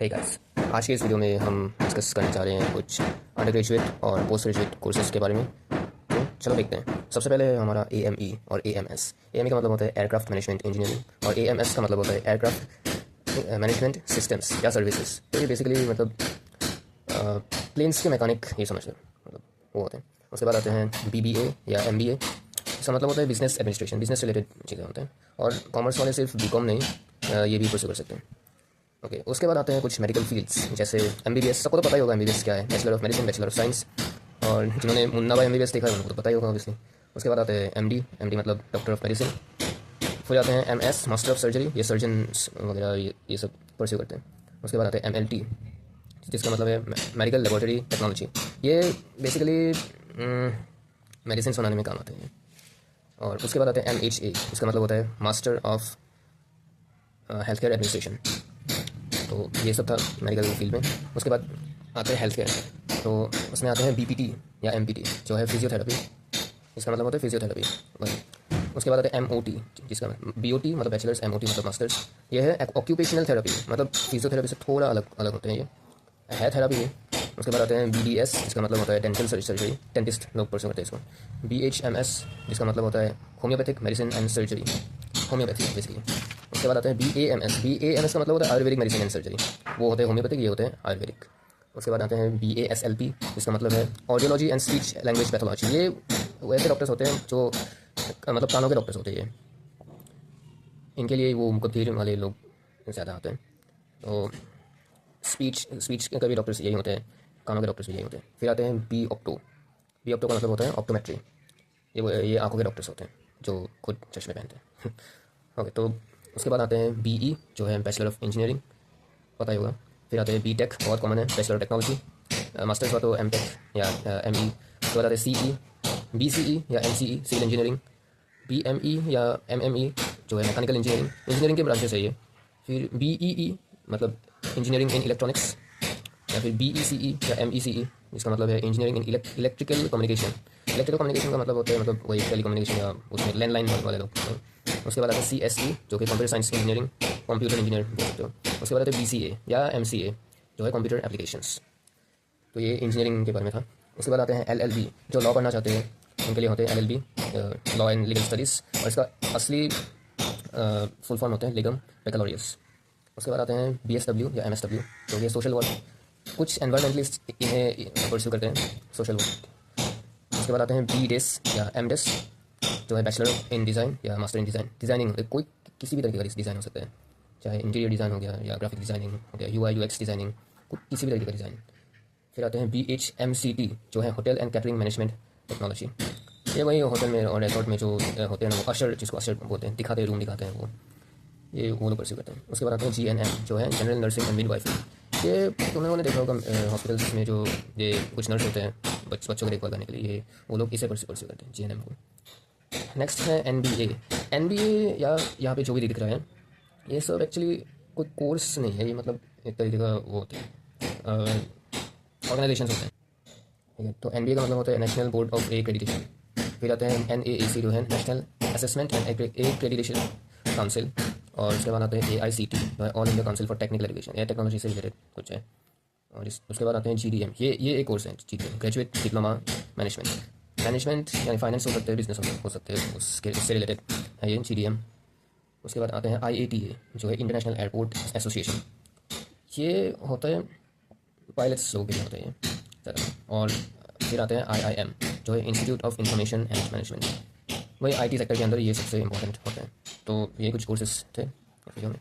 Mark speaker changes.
Speaker 1: Hey guys, आज के इस वीडियो में हम डिस्कस करने जा रहे हैं कुछ अंडर ग्रेजुएट और पोस्ट ग्रेजुएट कोर्सेज के बारे में। तो चलो देखते हैं। सबसे पहले है हमारा AME और AMS। AME का मतलब होता है एयरक्राफ्ट मैनेजमेंट इंजीनियरिंग और AMS का मतलब होता है एयरक्राफ्ट मैनेजमेंट सिस्टम्स या सर्विसेज। तो ये बेसिकली मतलब प्लेन्स के मैकेनिक ये समझ लो, मतलब वो होते हैं। उसके बाद आते हैं BBA या MBA। इसका मतलब होता है बिजनेस एडमिनिस्ट्रेशन, बिजनेस रिलेटेड चीज़ें होते हैं। और कॉमर्स वाले सिर्फ BCom नहीं, ये भी परस्यू कर सकते हैं। ओके, उसके बाद आते हैं कुछ मेडिकल फील्ड्स जैसे MBBS। सबको तो पता ही होगा MBBS क्या है, bachelor of medicine, bachelor of science. और जिन्होंने मुन्ना भाई MBBS देखा है उनको तो पता ही होगा ऑब्वियसली। उसके बाद आते हैं MD मतलब डॉक्टर ऑफ मेडिसिन। फिर आते हैं MS मास्टर ऑफ सर्जरी, ये सर्जन्स वगैरह ये सब परस्यू करते हैं। उसके बाद आते हैं MLT जिसका मतलब है मेडिकल लेबोरेटरी टेक्नोलॉजी। ये बेसिकली मेडिसिन बनाने में काम आते हैं। और उसके बाद आते हैं MHA, इसका मतलब होता है master of health care administration. तो ये सब था मेडिकल फील्ड में। उसके बाद आते हैं हेल्थ केयर, तो उसमें आते हैं BPT या MPT जो है फिजियोथेरेपी, इसका मतलब होता है फिजियोथेरेपी वही। उसके बाद आते हैं MOT जिसका BOT मतलब बैचलर्स, MOT मतलब मास्टर्स। ये है ऑक्यूपेशनल थेरेपी, मतलब फिजियोथेरेपी से थोड़ा अलग होते हैं, ये है थेरेपी ही। उसके बाद आते हैं BDS जिसका मतलब होता है डेंटल सर्जरी, डेंटिस्ट लोग परस्यू करते हैं इसको। BHMS जिसका मतलब होता है homeopathic medicine and surgery, homeopathy basically. उसके बाद आते हैं BAMS का मतलब होता है आयुर्वेदिक मेडिसिन एंड सर्जरी, वो होते हैं होम्योपैथिक, ये होते हैं आयुर्वेदिक। उसके बाद आते हैं BASLP जिसका मतलब है audiology and speech language pathology. ये वैसे डॉक्टर्स होते हैं जो मतलब कानों के डॉक्टर्स होते हैं, ये इनके लिए वो गंभीर वाले लोग ज़्यादा आते हैं। तो स्पीच के भी डॉक्टर्स यही होते हैं, कानों के डॉक्टर्स भी यही होते हैं। फिर आते हैं B ऑप्टो का मतलब होता है ऑप्टोमेट्री, ये आंखों के डॉक्टर्स होते हैं जो खुद चश्मे पहनते हैं। ओके, तो उसके बाद आते हैं BE जो है बैचलर ऑफ इंजीनियरिंग, पता ही होगा। फिर आते हैं B.Tech, बहुत कॉमन है, बैचलर ऑफ टेक्नोलॉजी। मास्टर्स हुआ तो M.Tech या ME। उसके बाद आते हैं CE, BCE या MCE सिविल इंजीनियरिंग, BME या MME जो है मैकेनिकल इंजीनियरिंग के ब्रांचेस है ये। फिर BEE मतलब इंजीनियरिंग इन इलेक्ट्रॉनिक्स, या फिर BECE या MECE जिसका मतलब है engineering in electrical communication. Electrical communication का मतलब होता है मतलब वही टेली कम्युनिकेशन या उसमें लैंडलाइन वाले लोग। उसके बाद आता है CSE जो कि computer science engineering, computer engineer बोल सकते हो। उसके बाद आता है BCA या MCA जो है कंप्यूटर एप्लीकेशंस। तो ये इंजीनियरिंग के बारे में था। उसके बाद आते हैं LLB जो लॉ करना चाहते हैं उनके लिए होते हैं LLB, law and legal studies, और इसका असली फुल फॉर्म होते हैं लिगम बैकलॉरियस। उसके बाद आते हैं BSW या MSW जो ये सोशल वर्क, कुछ एनवायरमेंटलिस्ट इन्हें परस्यू करते हैं सोशल वर्क। उसके बाद आते हैं BDes या MDes जो है बैचलर इन डिज़ाइन या मास्टर इन डिज़ाइनिंग। कोई किसी भी तरीके का डिज़ाइन हो सकता है, चाहे इंटीरियर डिज़ाइन हो गया या ग्राफिक डिज़ाइनिंग हो गया, UI UX डिज़ाइनिंग, किसी भी तरीके का डिज़ाइन। फिर आते हैं BHMCT जो है hotel and catering management technology. ये वही होटल में और रिसोर्ट में जो होते हैं ना, वो अशर, जिसको अशर बोलते हैं, दिखाते हैं, रूम दिखाते हैं, वो लोग परस्यू करते हैं। उसके बाद आते हैं GNM जो है जनरल नर्सिंग एंड मिडवाइफरी। ये तुम लोगों ने देखा होगा हॉस्पिटल्स में जो ये कुछ नर्स होते हैं बच्चों की देखभाल करने के लिए, ये वो लोग इसे परस्यू करते हैं, GNM को। नेक्स्ट है NBA या यहाँ पे जो भी दिख रहा है ये सब एक्चुअली कोई कोर्स नहीं है, ये मतलब एक तरीके का वो होते हैं, ऑर्गेनाइजेशन होते हैं, ठीक है। तो NBA का मतलब होता है नेशनल बोर्ड ऑफ एक्रेडिटेशन। फिर आते हैं NAAC जो है national assessment and accreditation council. और उसके बाद आते हैं AICT जो है all India council for technical education, ये टेक्नोलॉजी से रिलेटेड कुछ है। और उसके बाद आते हैं GDM, ये एक कोर्स है GDM, ग्रेजुएट डिप्लोमा मैनेजमेंट यानी फाइनेंस हो सकते हैं, बिजनेस हो सकते हैं, उससे रिलेटेड है ये GDM। उसके बाद आते हैं IATA जो है इंटरनेशनल एयरपोर्ट एसोसिएशन, ये होता है पायलट्स लोगों के लिए होता है ये ज़्यादा। और फिर आते हैं IIM जो है institute of information and management, वही IT सेक्टर के अंदर ये सबसे इंपॉर्टेंट होता है। तो ये कुछ कोर्सेज थे वीडियो में।